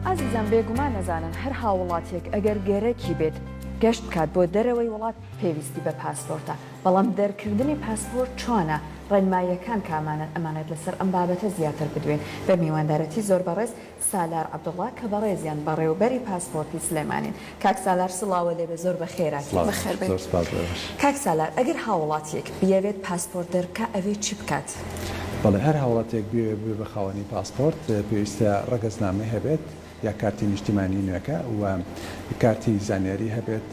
ئازیزان بێگومان نەزانن هەر هاوڵاتێک ئەگەر گەرەکی بێت گەشت بکات بۆ دەرەوەی وڵات پێویستی بە پاسپۆرتە بەڵام دەرکردنی پاسپۆرت چۆنە ڕێنماییەکان کامانن ئەمانێت لەسەر ئەم بابەتە زیاتر بدوێن بە میواندارەتی زۆر بەڕێز سالار عەبدوڵڵا کە بەڕێزیان بەڕێوەبەری پاسپۆرتی سلێمانین. کاک سالار سڵاوە لێبێ زۆر بەخێراتی بەخێر بێت. کاک سالار ئەگەر هاوڵاتێک بیەوێت پاسپۆرت دەرکا ئەوێ چی بکات؟ بەڵێ هەر هاوڵاتێک بێ بە خاوەنی پاسپۆرت پێویستە ڕەگەزنامە هەبێت یا کارتی نیشتیمانی نوێەکە و کارتی زانیاری هەبێت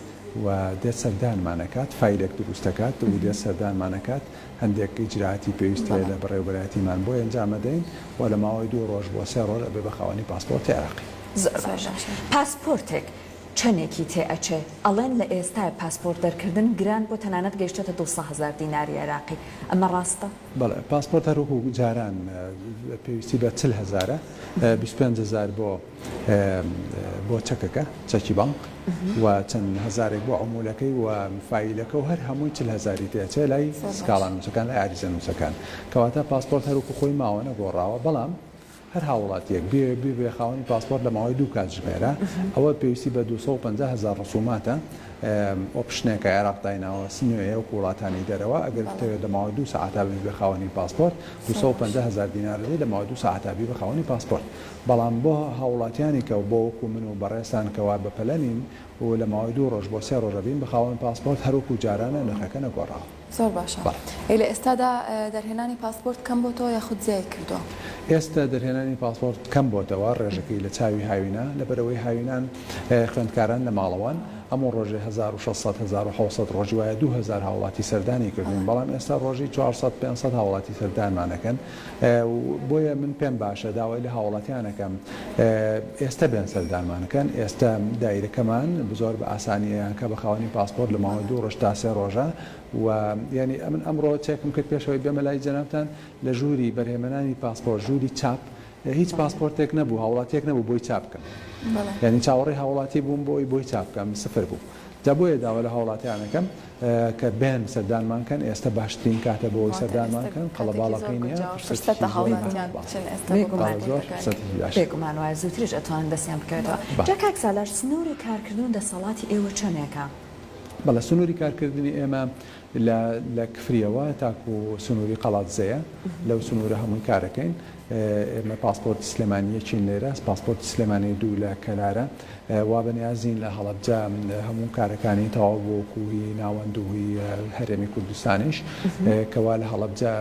و دێت سەردانمانەکات فایلێک دروستەکات و دێت سەردانمانەکات هەندێک ئیجراعاتی پێویستە لە بەڕێوەبەرایەتیمان بۆ ئەنجامەدەین و لە ماوەی 2 ڕۆژ بۆ 3 ڕۆژ ئەبێ بە خاوەنی پاسپۆرتی عێراقی. پاسپۆرتێک چەندێکی تێئەچێ ئەڵێن لە ئێستا پاسپۆرت دەرکردن گران بۆ تەنانەت گەیشتێتە 200,000 دیناری عێراقی ئەمە ڕاستە؟ بەڵێ پاسپۆرت هەروەکو جاران پێویستی بە 40,000 25,000 بۆ چەکەکە چەکی بانک و چەند هەزارێک بۆ عمولەکەی و فایلەکە و هەر هەمووی 40,000 تێچێ لای سکاڵا نووسەکان لای عریزە نووسەکان کەواتە پاسپۆرت هەروەکو خۆی ماوەنە گۆڕاوە بەڵام هەر هاوڵاتیەک بێ خاوەنی پاسپۆرت لە ماوەی 2 کات ژمێرە ئەوە پێویستی بە 250,000 ڕسوماتە ئۆپشنێکە عێراق دایناوە سنوێیە و وڵاتانی دەرەوە ئەگەر بتەوێت لە ماوەی 2 ساعتا بێ خاوەنی پاسپۆرت 250,000 دینار لە ماوەی 2 ساعتا بێ خاوەنی پاسپۆرت بەڵام بۆ هاوڵاتیانی کە بۆ وەکو من و بەڕێستان کەوا بەپەلەنین و لە ماوەی 2 ڕۆژ بۆ 3 ڕۆژە بین بە خاوەنی پاسپۆرت هەروەکو جارانە نرخەکە نەگۆڕاوە. زۆر باشە. لە ئێستادا دەرهێنانی پاسپۆرت کەم بۆتەوە یاخود زیای کردووە؟ ئێستا دەرهێنانی پاسپۆرت کەم بۆتەوە ڕێژەکەی لە چاوی هاوینە لەبەرەوەی هاوینان خوێندکاران لە ماڵەوان ئەمە ڕۆژێ 1600-1700 ڕۆژی وایە 2000 هاوڵاتی سەردانی کردوین بەڵام ئێستا ڕۆژی 400-500 هاوڵاتی سەردانمانەکەن بۆیە من پێم باشە داوای لە هاوڵاتیانەکەم ئێستا بێن سەردانمانەکەن ئێستا دایرەکەمان زۆر بە ئاسانیەیان کە بە خاوەنی پاسپۆرت لە ماوەی 2 ڕۆژ تا 3 ڕۆژە و یعنی من ئەمڕۆ چێکم کرد پێشەوەی بێمە لای جەنابتان لە ژووری بەرهێمەنانی پاسپۆرت ژووری چاپ هیچ پاسپۆرتێک نەبوو هاوڵاتیەک نەبوو بۆی چاپ بکەم یعنی چاوەڕێی هاوڵاتی بووم بۆی چاپ بکەم سفر بوو جا بۆیە داوا لە هاوڵاتیانەکەم کە بێن سەردانمانکەن ئێستا باشترین کاتە بۆی سەردانمانکەن قەڵە باڵەکەی نییە بێگومان وایە زووتریش ئەتوانن دەستیان بکەوێتەوە. جا کاک سالار سنووری کارکردن دەسەڵاتی ئێوە چەندێکە؟ بەڵێ سنووری کارکردنی ئێمە لە کفریەوە تاکو سنووری قەڵاتزەیە لەو سنوورە هەمووی کارەکەین ئێمە پاسپۆرتی سلێمانیەکین لێرە پاسپۆرتی سلێمانی 2 لە کەلارە وا بەنیازین لە هەڵەبجە هەموو کارەکانی تەواو بۆ کوی ناوەندووی هەرێمی کوردستانیش کەوا لە هەڵەبجە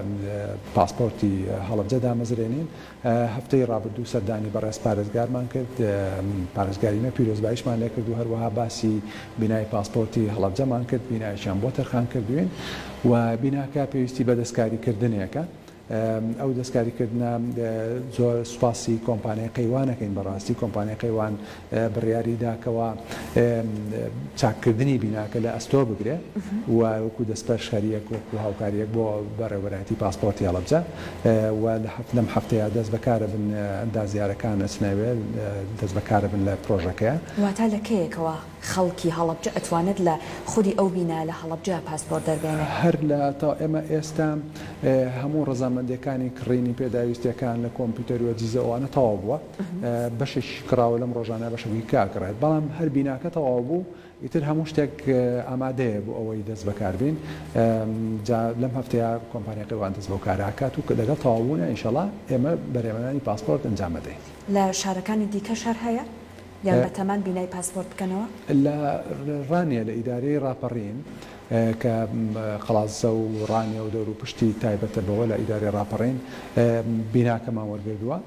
پاسپۆرتی هەڵەبجە دامەزرێنین هەفتەی ڕابردوو سەردانی بەڕێز پارێزگارمان کرد پارێزگاریمە پیرۆزباییشمان لێ کرد و هەروەها باسی بینای پاسپۆرتی هەڵەبجەمان کرد بینایشیان بۆ تەرخان کردوین و بیناکە پێویستی بە دەستکاریکردنێکە ئەو دەستکاریکردە زۆر سوپاسی کۆمپانیای قەیوانەکەین بەڕاستی کۆمپانیای قەیوان بڕیاریداکەوە چاککردنی بیناکە لە ئەستۆ بگرێ و وەکو دەستپەر شەریەک وەکو هاوکاریەک بۆ بەڕێوەبەرایەتی پاسپۆرتی هەڵەبجە و لەم هەفتەیە دەست بەکارە بن ئەندازیارەکان ئەچنەوێت دەست بەکارە بن لە پرۆژەکەیە واتە لە کەیەکەوە خەڵکی هەڵەبجە ئەتوانێت لە خودی ئەو بینا لە هەڵەبجە پاسپۆرت دەربێنێ هەر لە تا ئێمە ئێستا هەموو ڕەزامەندەکانی کڕینی پێداویستیەکان لە کۆمپیوتەر و جیزەوانە تەواو بووە بەشش کراوە لەم ڕۆژانە بەشەوەی کاکڕێت بەڵام هەر بیناکە تەواو بوو ئیتر هەموو شتێک ئامادەیە بۆ ئەوەی دەست بەکاربین لەم هەفتەیە کۆمپانیای قەیوان دەست بۆ کاراکات و لەگەڵ تەواوبوونە ئینشەڵا ئێمە بەرهێمەنانی پاسپۆرت ئەنجامەدەین. لە شارەکانی دیکە شار هەیە؟ یان بەتەمان بینای پاسپۆرت بکەنەوە؟ لە ڕانیە لە ئیدارەی ڕاپەڕین کە قەڵازە و ڕانیە و دەور و پشتی تایبەتە بەوە لە ئیدارەی ڕاپەڕین بیناکەمان وەرگردووە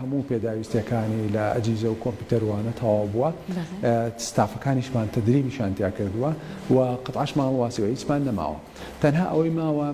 هەموو پێداویستیەکانی لە ئەجیزە و کۆمپیوتەروانە تەواو بووە ستافەکانیشمان تەدریبیشان تیا کردووە و قەتعشمان واسیەوە هیچمان نەماوە تەنها ئەوەی ماوە